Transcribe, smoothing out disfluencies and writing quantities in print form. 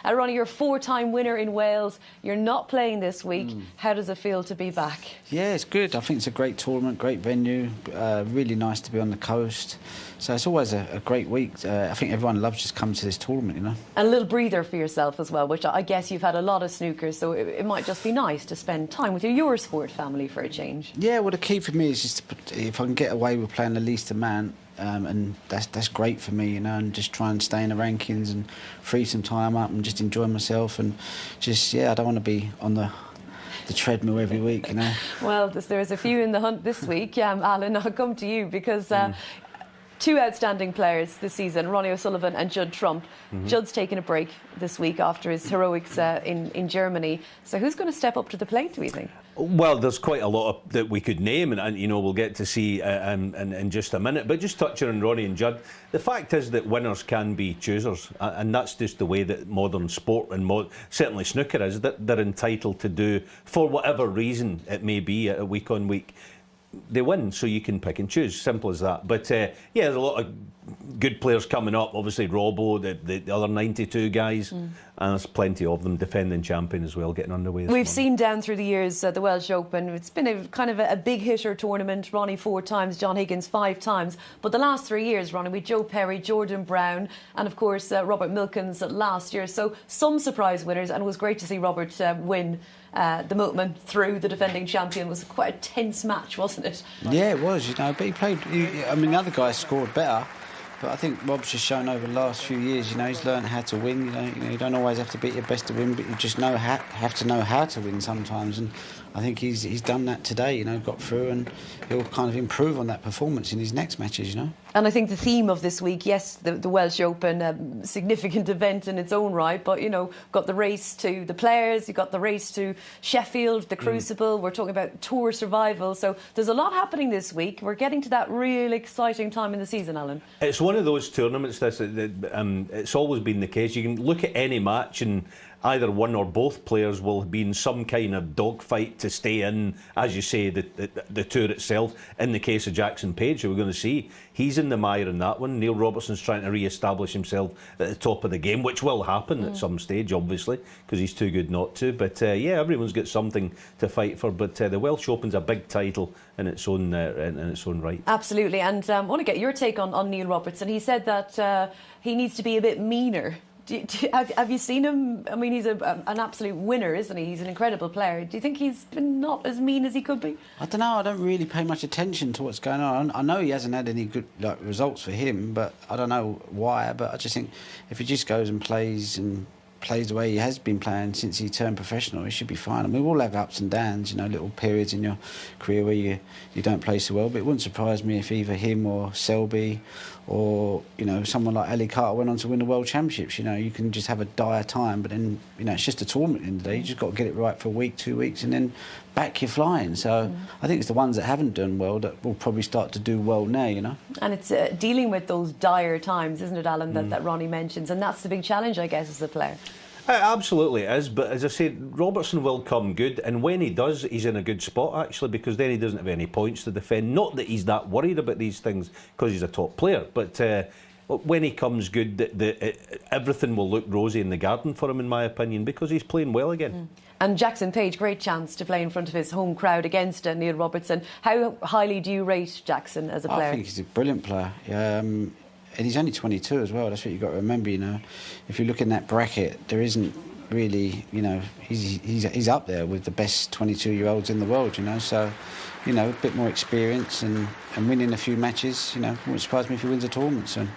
Ronnie, you're a four-time winner in Wales. You're not playing this week. How does it feel to be back? Yeah, it's good. I think it's a great tournament, great venue, really nice to be on the coast. So it's always a great week. I think everyone loves just coming to this tournament, you know. And a little breather for yourself as well, which I guess you've had a lot of snookers, so it might just be nice to spend time with your Eurosport family for a change. Yeah, well, the key for me is just if I can get away with playing the least amount, and that's great for me, you know, and just try and stay in the rankings and free some time up and just enjoy myself and just, yeah, I don't want to be on the treadmill every week, you know. Well, there's a few in the hunt this week. Alan, I'll come to you because two outstanding players this season, Ronnie O'Sullivan and Judd Trump. Judd's taken a break this week after his heroics in Germany. So who's going to step up to the plate, do we think? Well, there's quite a lot that we could name, and you know, we'll get to see in just a minute. But just touching on Ronnie and Judd, the fact is that winners can be choosers, and that's just the way that modern sport and certainly snooker is, that they're entitled to do, for whatever reason it may be, week on week. They win, so you can pick and choose. Simple as that. But yeah, there's a lot of good players coming up. Obviously, Robbo, the other 92 guys, and there's plenty of them. Defending champion as well, getting underway. We've seen down through the years the Welsh Open. It's been a kind of a big hitter tournament. Ronnie 4 times, John Higgins 5 times. But the last 3 years, Ronnie, with Joe Perry, Jordan Brown, and of course Robert Milkins last year. So some surprise winners, and it was great to see Robert win. The Milkman through the defending champion. Was quite a tense match, wasn't it? Yeah, it was, you know, but he played, I mean, the other guys scored better, but I think Rob's just shown over the last few years, you know, he's learned how to win, you know, you don't always have to beat your best to win, but you just have to know how to win sometimes, and I think he's done that today, you know, got through, and he'll kind of improve on that performance in his next matches, you know. And I think the theme of this week, yes, the Welsh Open, significant event in its own right, but, you know, got the race to the players, you got the race to Sheffield, the Crucible, we're talking about tour survival, so there's a lot happening this week. We're getting to that real exciting time in the season, Alan. It's one of those tournaments it's always been the case. You can look at any match and either one or both players will be in some kind of dogfight to stay in, as you say, the tour itself. In the case of Jackson Page, who we're going to see, he's in the mire in that one. Neil Robertson's trying to re-establish himself at the top of the game, which will happen at some stage, obviously, because he's too good not to. But yeah, everyone's got something to fight for. But the Welsh Open's a big title in its own right. Absolutely, and I want to get your take on Neil Robertson. He said that he needs to be a bit meaner. Have you seen him? I mean, he's an absolute winner, isn't he? He's an incredible player. Do you think he's been not as mean as he could be? I don't know. I don't really pay much attention to what's going on. I know he hasn't had any good results for him, but I don't know why. But I just think if he just goes and plays the way he has been playing since he turned professional, he should be fine. I mean, we all have ups and downs, you know, little periods in your career where you don't play so well, but it wouldn't surprise me if either him or Selby or, you know, someone like Ali Carter went on to win the World Championships. You know, you can just have a dire time, but then, you know, it's just a tournament in the day. You just got to get it right for a week, 2 weeks, and then back you're flying. So I think it's the ones that haven't done well that will probably start to do well now, you know. And it's dealing with those dire times, isn't it, Alan, that Ronnie mentions, and that's the big challenge, I guess, as a player. Absolutely it is, but as I said, Robertson will come good, and when he does, he's in a good spot actually, because then he doesn't have any points to defend. Not that he's that worried about these things because he's a top player, but when he comes good, everything will look rosy in the garden for him, in my opinion, because he's playing well again. And Jackson Page, great chance to play in front of his home crowd against Neil Robertson. How highly do you rate Jackson as a player? I think he's a brilliant player. And he's only 22 as well. That's what you've got to remember, you know. If you look in that bracket, there isn't really, you know, he's up there with the best 22-year-olds in the world, you know. So, you know, a bit more experience and winning a few matches, you know, wouldn't surprise me if he wins a tournament soon.